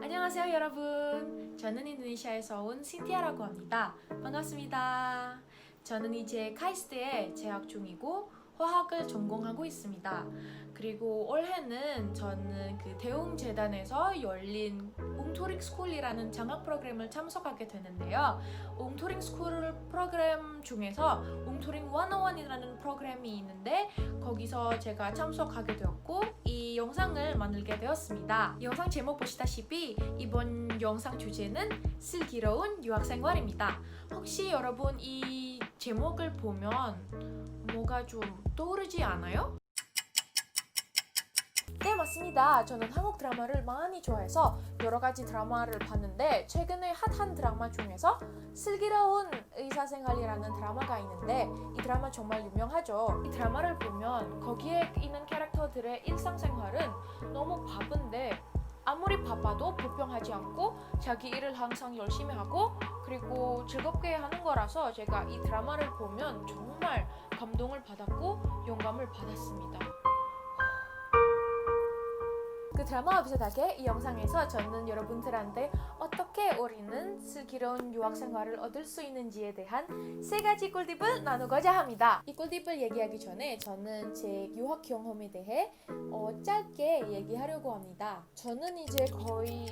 안녕하세요 여러분. 저는 인도네시아에서 온 신티아라고 합니다. 반갑습니다. 저는 이제 카이스트에 재학 중이고 화학을 전공하고 있습니다. 그리고 올해는 저는 그 대웅재단에서 열린 웅토링 스쿨이라는 장학 프로그램을 참석하게 되는데요. 웅토링 스쿨 프로그램 중에서 웅토링 101이라는 프로그램이 있는데 거기서 제가 참석하게 되었고 이 영상을 만들게 되었습니다. 영상 제목 보시다시피 이번 영상 주제는 슬기로운 유학생활입니다. 혹시 여러분 이 제목을 보면 뭐가 좀 떠오르지 않아요? 네, 맞습니다. 저는 한국 드라마를 많이 좋아해서 여러 가지 드라마를 봤는데 최근에 핫한 드라마 중에서 슬기로운 의사생활이라는 드라마가 있는데 이 드라마 정말 유명하죠. 이 드라마를 보면 거기에 있는 캐릭터들의 일상생활은 너무 바쁜데 아무리 바빠도 불평하지 않고 자기 일을 항상 열심히 하고 그리고 즐겁게 하는 거라서 제가 이 드라마를 보면 정말 감동을 받았고 영감을 받았습니다. 그 드라마와 비슷하게 이 영상에서 저는 여러분들한테 어떻게 우리는 슬기로운 유학생활을 얻을 수 있는지에 대한 3가지 꿀팁을 나누고자 합니다. 이 꿀팁을 얘기하기 전에 저는 제 유학 경험에 대해 짧게 얘기하려고 합니다. 저는 이제 거의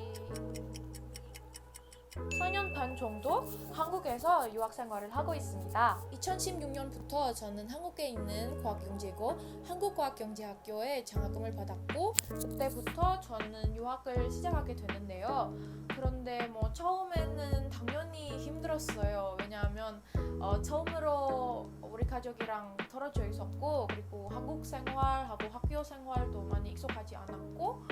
4년 반 정도 한국에서 유학생활을 하고 있습니다. 2016년부터 저는 한국에 있는 과학경제고 한국과학경제학교에 장학금을 받았고 그때부터 저는 유학을 시작하게 되는데요. 그런데 처음에는 당연히 힘들었어요. 왜냐하면 처음으로 우리 가족이랑 떨어져 있었고 그리고 한국 생활하고 학교 생활도 많이 익숙하지 않았고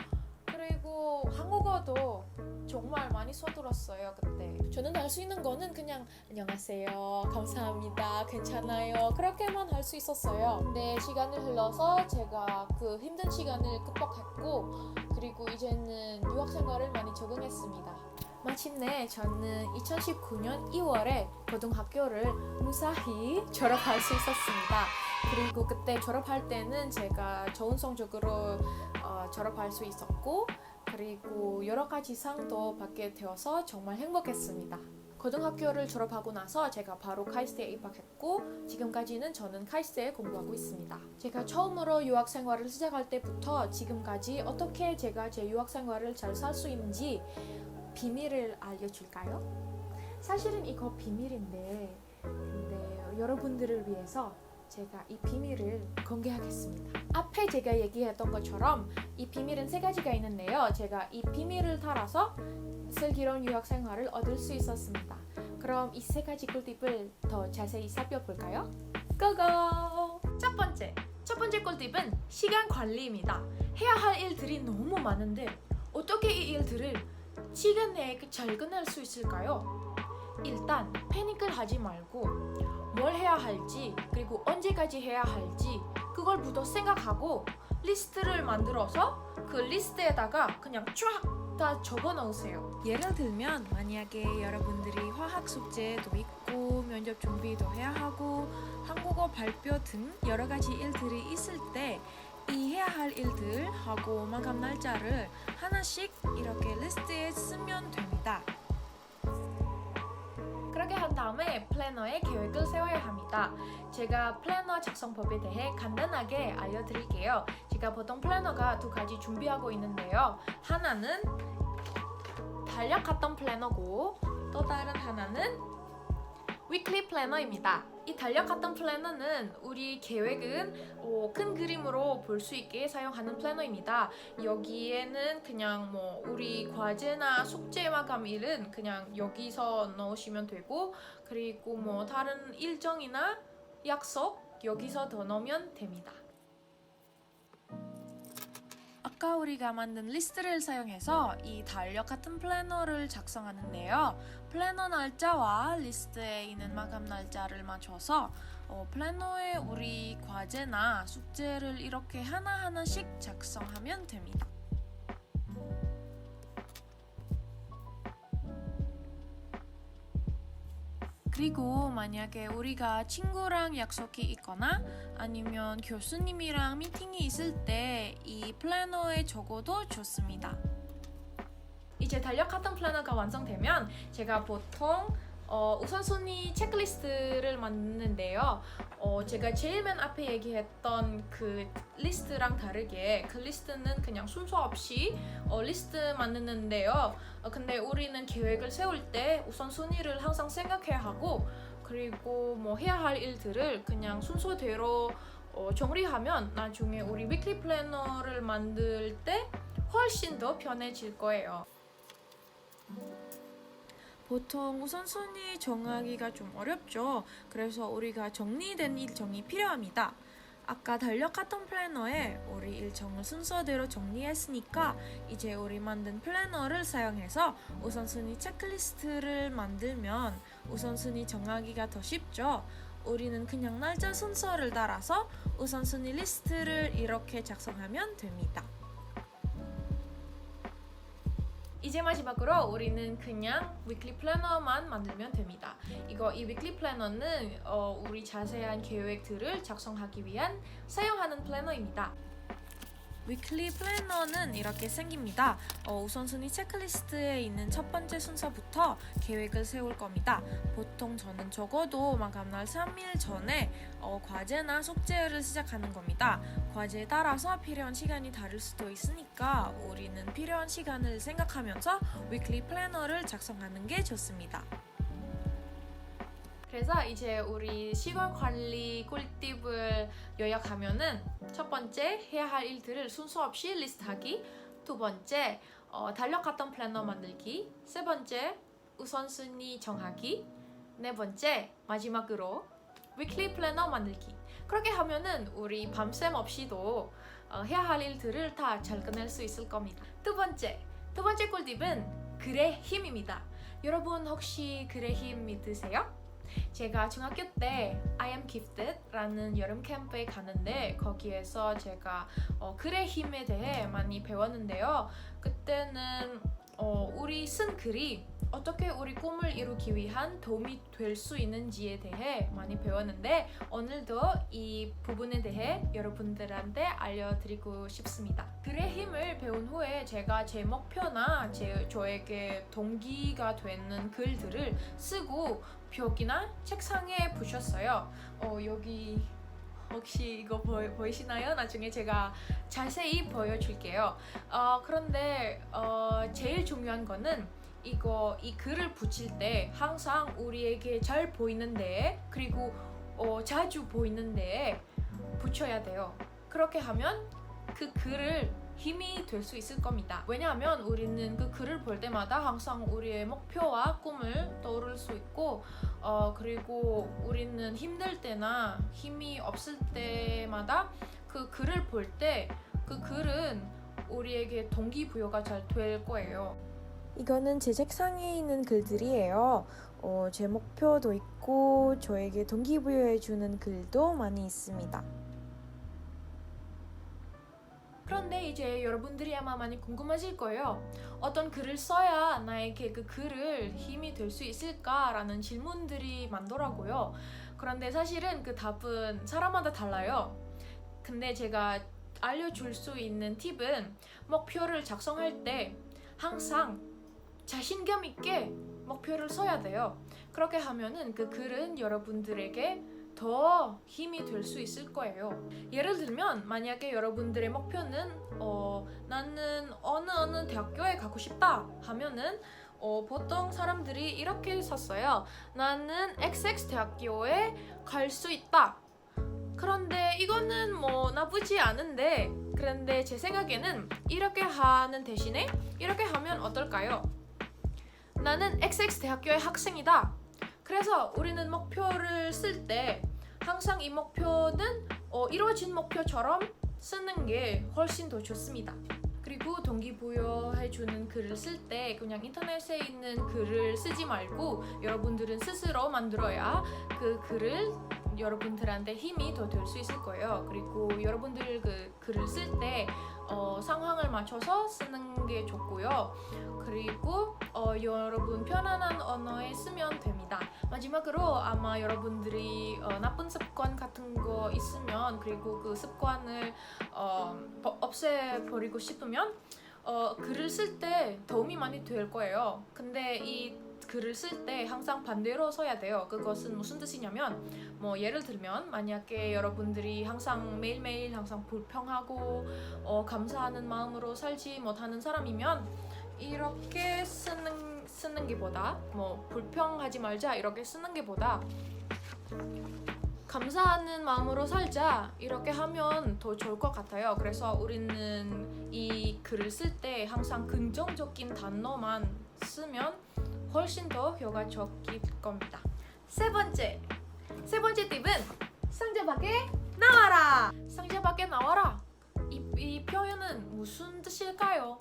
그리고 한국어도 정말 많이 서툴었어요 그때. 저는 할 수 있는 거는 그냥 안녕하세요, 감사합니다, 괜찮아요 그렇게만 할 수 있었어요. 근데 시간을 흘러서 제가 그 힘든 시간을 극복했고 그리고 이제는 유학 생활을 많이 적응했습니다. 마침내 저는 2019년 2월에 고등학교를 무사히 졸업할 수 있었습니다. 그리고 그때 졸업할 때는 제가 좋은 성적으로 졸업할 수 있었고 그리고 여러 가지 상도 받게 되어서 정말 행복했습니다. 고등학교를 졸업하고 나서 제가 바로 카이스트에 입학했고 지금까지는 저는 카이스트에 공부하고 있습니다. 제가 처음으로 유학 생활을 시작할 때부터 지금까지 어떻게 제가 제 유학 생활을 잘 살 수 있는지 비밀을 알려줄까요? 사실은 이거 비밀인데 근데 여러분들을 위해서 제가 이 비밀을 공개하겠습니다. 앞에 제가 얘기했던 것처럼 이 비밀은 3가지가 있는데요. 제가 이 비밀을 따라서 슬기로운 유학 생활을 얻을 수 있었습니다. 그럼 이 3가지 꿀팁을 더 자세히 살펴볼까요? 고고! 첫 번째 꿀팁은 시간 관리입니다. 해야 할 일들이 너무 많은데 어떻게 이 일들을 시간 내에 잘 끝낼 수 있을까요? 일단 패닉을 하지 말고 뭘 해야 할지 그리고 언제까지 해야 할지 그걸부터 생각하고 리스트를 만들어서 그 리스트에다가 그냥 쫙 다 적어 놓으세요. 예를 들면 만약에 여러분들이 화학 숙제도 있고 면접 준비도 해야 하고 한국어 발표 등 여러 가지 일들이 있을 때 이 해야 할 일들하고 마감 날짜를 하나씩 이렇게 리스트에 쓰면 됩니다. 그렇게 한 다음에 플래너에 계획을 세워야 합니다. 제가 플래너 작성법에 대해 간단하게 알려드릴게요. 제가 보통 플래너가 2가지 준비하고 있는데요. 하나는 달력 같던 플래너고 또 다른 하나는 위클리 플래너입니다. 이 달력 같던 플래너는 우리 계획은 큰 그림으로 볼 수 있게 사용하는 플래너입니다. 여기에는 그냥 우리 과제나 숙제 마감일은 그냥 여기서 넣으시면 되고 그리고 다른 일정이나 약속 여기서 더 넣으면 됩니다. 아까 우리가 만든 리스트를 사용해서 이 달력 같은 플래너를 작성하는데요. 플래너 날짜와 리스트에 있는 마감 날짜를 맞춰서 플래너에 우리 과제나 숙제를 이렇게 하나하나씩 작성하면 됩니다. 그리고 만약에 우리가 친구랑 약속이 있거나 아니면 교수님이랑 미팅이 있을 때 이 플래너에 적어도 좋습니다. 이제 달력 카톤 플래너가 완성되면 제가 보통 우선순위 체크리스트를 만드는데요. 제가 제일 맨 앞에 얘기했던 그 리스트랑 다르게 그 리스트는 그냥 순서 없이 리스트 만드는데요. 근데 우리는 계획을 세울 때 우선순위를 항상 생각해야 하고, 그리고 뭐 해야 할 일들을 그냥 순서대로 정리하면 나중에 우리 위클리 플래너를 만들 때 훨씬 더 편해질 거예요. 보통 우선순위 정하기가 좀 어렵죠. 그래서 우리가 정리된 일정이 필요합니다. 아까 달력 카톤 플래너에 우리 일정을 순서대로 정리했으니까 이제 우리 만든 플래너를 사용해서 우선순위 체크리스트를 만들면 우선순위 정하기가 더 쉽죠. 우리는 그냥 날짜 순서를 따라서 우선순위 리스트를 이렇게 작성하면 됩니다. 이제 마지막으로 우리는 그냥 위클리 플래너만 만들면 됩니다. 이 위클리 플래너는 우리 자세한 계획들을 작성하기 위한 사용하는 플래너입니다. 위클리 플래너는 이렇게 생깁니다. 우선순위 체크리스트에 있는 첫 번째 순서부터 계획을 세울 겁니다. 보통 저는 적어도 마감날 3일 전에 과제나 숙제를 시작하는 겁니다. 과제에 따라서 필요한 시간이 다를 수도 있으니까 우리는 필요한 시간을 생각하면서 위클리 플래너를 작성하는 게 좋습니다. 그래서 이제 우리 시간 관리 꿀팁을 요약하면은 첫 번째 해야 할 일들을 순서 없이 리스트하기, 두 번째 달력 카톤 플래너 만들기, 세 번째 우선순위 정하기, 네 번째 마지막으로 위클리 플래너 만들기. 그렇게 하면은 우리 밤샘 없이도 해야 할 일들을 다 잘 끝낼 수 있을 겁니다. 두 번째 꿀팁은 글의 힘입니다. 여러분 혹시 글의 힘 믿으세요? 제가 중학교 때 I am gifted 라는 여름 캠프에 가는데 거기에서 제가 글의 힘에 대해 많이 배웠는데요. 그때는 우리 쓴 글이 어떻게 우리 꿈을 이루기 위한 도움이 될 수 있는지에 대해 많이 배웠는데 오늘도 이 부분에 대해 여러분들한테 알려드리고 싶습니다. 글의 힘을 배운 후에 제가 제 목표나 저에게 동기가 되는 글들을 쓰고 벽이나 책상에 붙였어요. 여기 혹시 이거 보이시나요? 나중에 제가 자세히 보여줄게요. 그런데 제일 중요한 거는 이 글을 붙일 때 항상 우리에게 잘 보이는 데에, 그리고 자주 보이는 데에 붙여야 돼요. 그렇게 하면 그 글을 힘이 될 수 있을 겁니다. 왜냐하면 우리는 그 글을 볼 때마다 항상 우리의 목표와 꿈을 떠오를 수 있고 그리고 우리는 힘들 때나 힘이 없을 때마다 그 글을 볼 때 그 글은 우리에게 동기부여가 잘 될 거예요. 이거는 제 책상에 있는 글들이에요. 제 목표도 있고 저에게 동기부여해주는 글도 많이 있습니다. 그런데 이제 여러분들이 아마 많이 궁금하실 거예요. 어떤 글을 써야 나에게 그 글을 힘이 될 수 있을까라는 질문들이 많더라고요. 그런데 사실은 그 답은 사람마다 달라요. 근데 제가 알려줄 수 있는 팁은 목표를 작성할 때 항상 자신감 있게 목표를 써야 돼요. 그렇게 하면은 그 글은 여러분들에게 더 힘이 될 수 있을 거예요. 예를 들면 만약에 여러분들의 목표는 나는 어느 대학교에 가고 싶다 하면은 보통 사람들이 이렇게 썼어요. 나는 XX 대학교에 갈 수 있다. 그런데 이거는 뭐 나쁘지 않은데, 그런데 제 생각에는 이렇게 하는 대신에 이렇게 하면 어떨까요? 나는 XX 대학교의 학생이다. 그래서 우리는 목표를 쓸 때 항상 이 목표는 이루어진 목표처럼 쓰는 게 훨씬 더 좋습니다. 그리고 동기부여해주는 글을 쓸 때 그냥 인터넷에 있는 글을 쓰지 말고 여러분들은 스스로 만들어야 그 글을 여러분들한테 힘이 더 될 수 있을 거예요. 그리고 여러분들 그 글을 쓸 때 상황을 맞춰서 쓰는 게 좋고요. 그리고 여러분 편안한 언어에 쓰면 됩니다. 마지막으로 아마 여러분들이 나쁜 습관 같은 거 있으면, 그리고 그 습관을 없애버리고 싶으면 글을 쓸 때 도움이 많이 될 거예요. 근데 이 글을 쓸 때 항상 반대로 써야 돼요. 그것은 무슨 뜻이냐면 뭐 예를 들면 만약에 여러분들이 항상 매일매일 항상 불평하고 감사하는 마음으로 살지 못하는 사람이면 이렇게 쓰는 게보다 뭐 불평하지 말자 이렇게 쓰는 게보다 감사하는 마음으로 살자 이렇게 하면 더 좋을 것 같아요. 그래서 우리는 이 글을 쓸 때 항상 긍정적인 단어만 쓰면 훨씬 더 효과적일 겁니다. 세 번째 팁은 상자 밖에 나와라. 상자 밖에 나와라. 이 표현은 무슨 뜻일까요?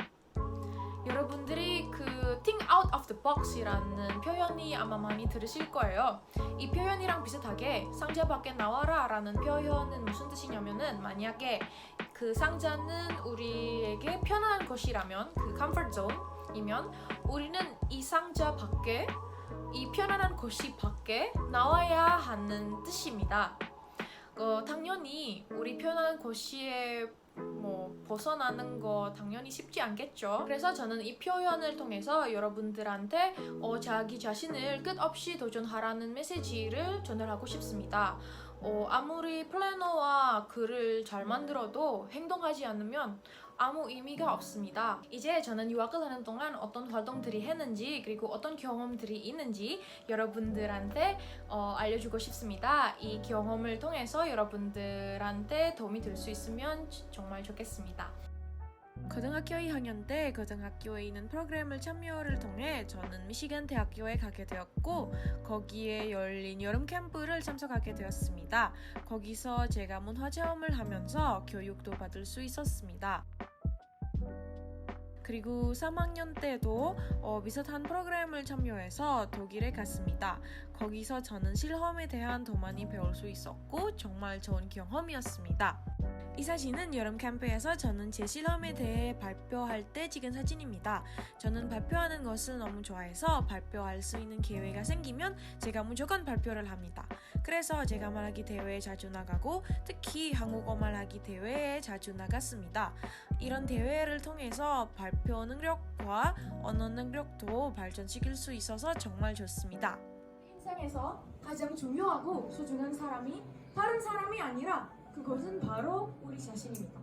여러분들이 그 think out of the box이라는 표현이 아마 많이 들으실 거예요. 이 표현이랑 비슷하게 상자 밖에 나와라 라는 표현은 무슨 뜻이냐면은 만약에 그 상자는 우리에게 편안한 곳이라면 그 comfort zone이면 우리는 이 상자 밖에 이 편안한 곳이 밖에 나와야 하는 뜻입니다. 당연히 우리 편안한 곳에 벗어나는 거 당연히 쉽지 않겠죠. 그래서 저는 이 표현을 통해서 여러분들한테 자기 자신을 끝없이 도전하라는 메시지를 전달하고 싶습니다. 아무리 플래너와 글을 잘 만들어도 행동하지 않으면 아무 의미가 없습니다. 이제 저는 유학을 하는 동안 어떤 활동들이 했는지 그리고 어떤 경험들이 있는지 여러분들한테 알려주고 싶습니다. 이 경험을 통해서 여러분들한테 도움이 될 수 있으면 정말 좋겠습니다. 고등학교 2학년 때 고등학교에 있는 프로그램을 참여를 통해 저는 미시간 대학교에 가게 되었고 거기에 열린 여름 캠프를 참석하게 되었습니다. 거기서 제가 문화 체험을 하면서 교육도 받을 수 있었습니다. 그리고 3학년 때도 비슷한 프로그램을 참여해서 독일에 갔습니다. 거기서 저는 실험에 대한 더 많이 배울 수 있었고 정말 좋은 경험이었습니다. 이 사진은 여름 캠프에서 저는 제 실험에 대해 발표할 때 찍은 사진입니다. 저는 발표하는 것을 너무 좋아해서 발표할 수 있는 기회가 생기면 제가 무조건 발표를 합니다. 그래서 제가 말하기 대회에 자주 나가고 특히 한국어 말하기 대회에 자주 나갔습니다. 이런 대회를 통해서 발표 능력과 언어 능력도 발전시킬 수 있어서 정말 좋습니다. 인생에서 가장 중요하고 소중한 사람이 다른 사람이 아니라 그것은 바로 우리 자신입니다.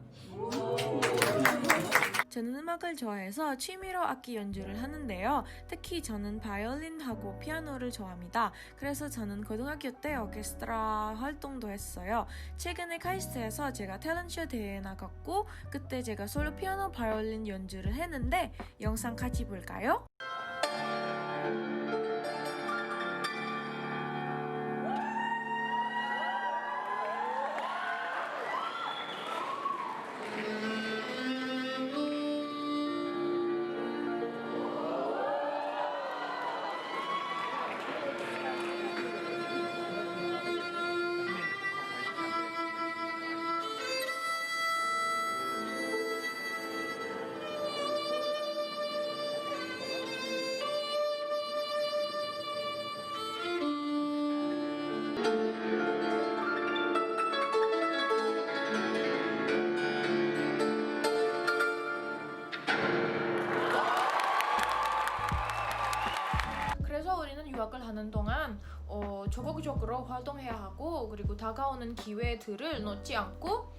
저는 음악을 좋아해서 취미로 악기 연주를 하는데요. 특히 저는 바이올린하고 피아노를 좋아합니다. 그래서 저는 고등학교 때 오케스트라 활동도 했어요. 최근에 카이스트에서 제가 탤런트쇼 대회에 나갔고 그때 제가 솔로 피아노 바이올린 연주를 했는데 영상 같이 볼까요? 그래서 우리는 유학을 하는 동안 적극적으로 활동해야 하고 그리고 다가오는 기회들을 놓지 않고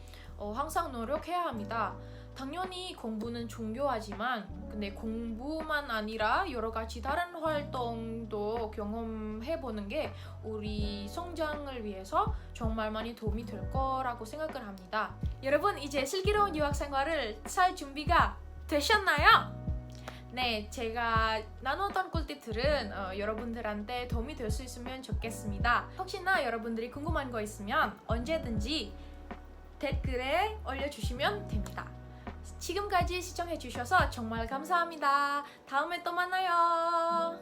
항상 노력해야 합니다. 당연히 공부는 중요하지만 근데 공부만 아니라 여러 가지 다른 활동도 경험해보는 게 우리 성장을 위해서 정말 많이 도움이 될 거라고 생각을 합니다. 여러분 이제 슬기로운 유학 생활을 살 준비가 되셨나요? 네, 제가 나눴던 꿀팁들은 여러분들한테 도움이 될 수 있으면 좋겠습니다. 혹시나 여러분들이 궁금한 거 있으면 언제든지 댓글에 올려주시면 됩니다. 지금까지 시청해주셔서 정말 감사합니다. 다음에 또 만나요.